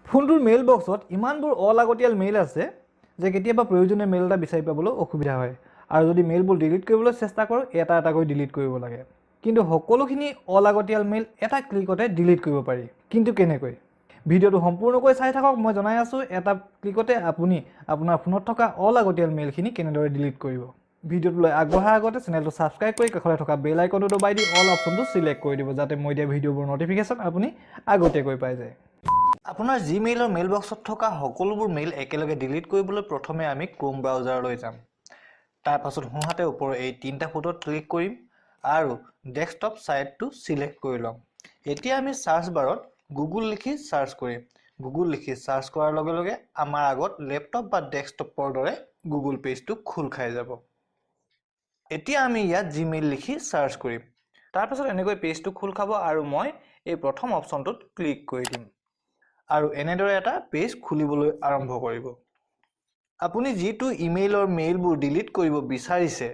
ফোনটোৰ মেইল বক্সত ইমানবোৰ অলাগতিয়াল মেইল আছে যে কেতিয়াবা প্ৰয়োজনীয় মেইল এটা বিচাৰি পাবলৈ অসুবিধা হয় আৰু যদি মেইলবোৰ ডিলিট কৰিবলৈ চেষ্টা কৰোঁ এটা এটাকৈ ডিলিট কৰিব লাগে কিন্তু সকলোখিনি অলাগতিয়াল মেইল এটা ক্লিকতে ডিলিট কৰিব পাৰি কিন্তু কেনেকৈ ভিডিঅ'টো সম্পূৰ্ণকৈ চাই থাকক মই জনাই আছো এটা ক্লিকতে আপুনি আপোনাৰ ফোনত থকা অলাগতিয়াল মেইলখিনি কেনেদৰে ডিলিট কৰিব ভিডিঅ'টোলৈ আগবঢ়াৰ আগতে চেনেলটো সাবস্ক্ৰাইব কৰি কাষতে থকা বেল আইকনটো দবাই দি অল অপচনটো সিলেক্ট কৰি দিব যাতে মই দিয়া ভিডিঅ'বোৰ নটিফিকেশ্যন আপুনি আগতীয়াকৈ পাই যায় আপোনাৰ জিমেইলৰ মেইল বক্সত থকা সকলোবোৰ মেইল একেলগে ডিলিট কৰিবলৈ প্ৰথমে আমি ক্ৰোম ব্ৰাউজাৰলৈ যাম তাৰ পাছত সোঁহাতে ওপৰৰ এই তিনিটা ফটোত ক্লিক কৰিম আৰু ডেস্কটপ সাইটটো সিলেক্ট কৰি লম এতিয়া আমি সাৰ্চ বাৰত গুগল লিখি সাৰ্চ কৰিম গুগল লিখি সাৰ্চ কৰাৰ লগে লগে আমাৰ আগত ল্যাপটপ বা ডেস্কটপৰ দৰে গুগল পেজটো খোল খাই যাব এতিয়া আমি ইয়াত জিমেইল লিখি সাৰ্চ কৰিম তাৰ পাছত এনেকৈ পেজটো খোল খাব আৰু মই এই প্ৰথম অপচনটোত ক্লিক কৰি দিম আৰু এনেদৰে এটা পেজ খুলিবলৈ আৰম্ভ কৰিব আপুনি যেটো ইমেইলৰ মেইলবোৰ ডিলিট কৰিব বিচাৰিছে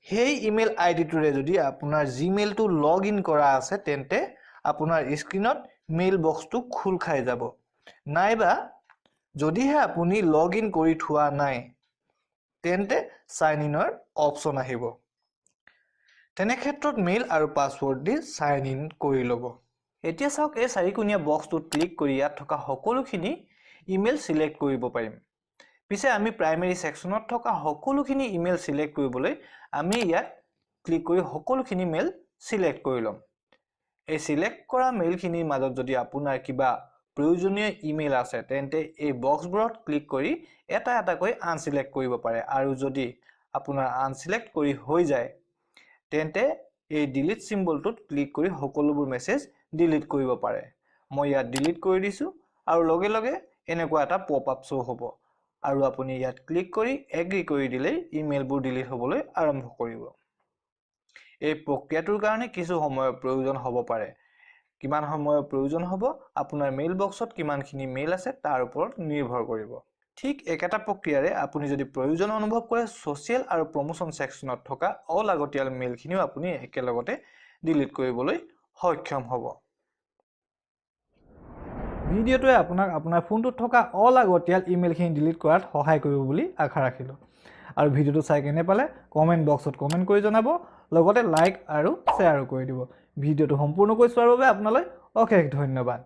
সেই ইমেইল আইডিটোৰে যদি আপোনাৰ জিমেইলটো লগইন কৰা আছে তেন্তে আপোনাৰ স্ক্ৰিনত মেইল বক্সটো খোল খাই যাব নাইবা যদিহে আপুনি লগইন কৰি থোৱা নাই তেন্তে সাইন ইনৰ অপচন আহিব তেনে ক্ষেত্ৰত মেইল আৰু পাসওয়াৰ্ড দি সাইন ইন কৰি ল'ব এতিয়া চাওক এই চাৰিকোণীয়া বক্সটোত ক্লিক কৰি ইয়াত থকা সকলোখিনি ইমেইল সিলেক্ট কৰিব পাৰিম পিছে আমি প্ৰাইমেৰী সেকশনত থকা সকলোখিনি ইমেইল সিলেক্ট কৰিবলৈ আমি ইয়াত ক্লিক কৰি সকলোখিনি মেইল সিলেক্ট কৰি লম এই সিলেক্ট কৰা মেইলখিনিৰ মাজত যদি আপোনাৰ কিবা প্ৰয়োজনীয় ইমেইল আছে তেন্তে এই বক্সবোৰত ক্লিক কৰি এটা এটাকৈ আনসিলেক্ট কৰিব পাৰে আৰু যদি আপোনাৰ আনসিলেক্ট কৰি হৈ যায় তেন্তে এই ডিলিট সিম্বলটোত ক্লিক কৰি সকলোবোৰ মেছেজ ডিলিট কৰিব পাৰে মই ইয়াত ডিলিট কৰি দিছো আৰু লগে লগে এনেকুৱা এটা পপ আপ শো হ'ব আৰু আপুনি ইয়াত ক্লিক কৰি এগ্ৰি কৰি দিলে ইমেইলবোৰ ডিলিট হ'বলৈ আৰম্ভ কৰিব এই প্ৰক্ৰিয়াটোৰ কাৰণে কিছু সময়ৰ প্ৰয়োজন হ'ব পাৰে কিমান সময়ৰ প্ৰয়োজন হ'ব আপোনাৰ মেইল বক্সত কিমানখিনি মেইল আছে তাৰ ওপৰত নিৰ্ভৰ কৰিব ঠিক একেটা প্ৰক্ৰিয়াৰে আপুনি যদি প্ৰয়োজন অনুভৱ কৰে সোশ্যাল আৰু প্ৰমোশন সেকশনত থকা অলাগতিয়াল মেইলখিনিও আপুনি একেলগতে ডিলিট কৰিবলৈ সক্ষম হ'ব ভিডিঅ'টোৱে আপোনাক আপোনাৰ ফোনটোত থকা অলাগতিয়াল ইমেইলখিনি ডিলিট কৰাত সহায় কৰিব বুলি আশা ৰাখিলো আৰু ভিডিঅ'টো চাই কেনে পালে কমেন্ট বক্সত কমেন্ট কৰি জনাব লগতে লাইক আৰু শ্বেয়াৰ কৰি দিব ভিডিঅ'টো সম্পূৰ্ণকৈ চোৱাৰ বাবে আপোনালৈ অশেষ ধন্যবাদ